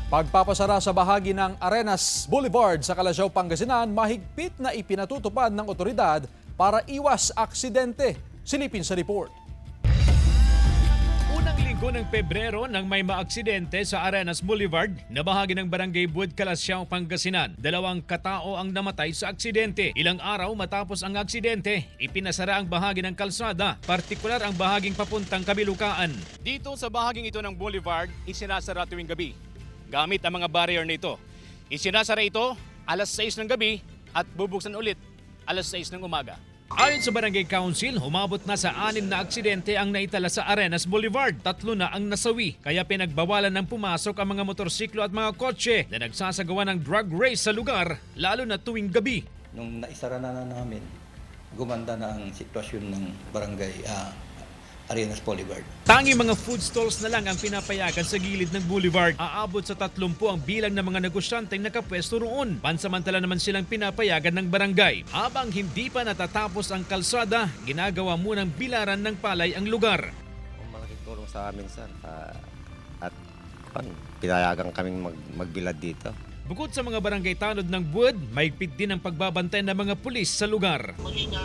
Pagpapasara sa bahagi ng Arenas Boulevard sa Calasiao, Pangasinan, mahigpit na ipinatutupad ng otoridad para iwas aksidente. Silipin sa report. Unang linggo ng Pebrero nang may maaksidente sa Arenas Boulevard na bahagi ng Barangay Bud, Calasiao, Pangasinan. 2 katao ang namatay sa aksidente. Ilang araw matapos ang aksidente, ipinasara ang bahagi ng kalsada, partikular ang bahaging papuntang Kabilukaan. Dito sa bahaging ito ng Boulevard, isinasara tuwing gabi gamit ang mga barrier nito. Isinasara ito alas 6 ng gabi at bubuksan ulit alas 6 ng umaga. Ayon sa Barangay Council, humabot na sa 6 na aksidente ang naitala sa Arenas Boulevard. 3 na ang nasawi, kaya pinagbawalan ng pumasok ang mga motorsiklo at mga kotse na nagsasagawa ng drag race sa lugar, lalo na tuwing gabi. Nung naisara na namin, gumanda na ang sitwasyon ng barangay Arenas Boulevard. Tangi mga food stalls na lang ang pinapayagan sa gilid ng boulevard. Aabot sa 30 ang bilang ng mga negosyanteng nakapwesto roon. Pansamantala naman silang pinapayagan ng barangay. Habang hindi pa natatapos ang kalsada, ginagawa munang bilaran ng palay ang lugar. Malaking tulong sa amin, sir. At pinayagan kaming magbilad dito. Bukod sa mga barangay tanod ng Bud, mahigpit din ang pagbabantay ng mga pulis sa lugar. Maging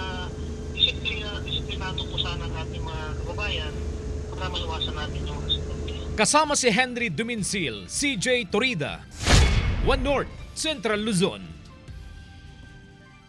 disiplinado po sana ng ating mga kababayan para maiwasan natin yung aksidente. Kasama si Henry Duminsil, CJ Torida, One North, Central Luzon.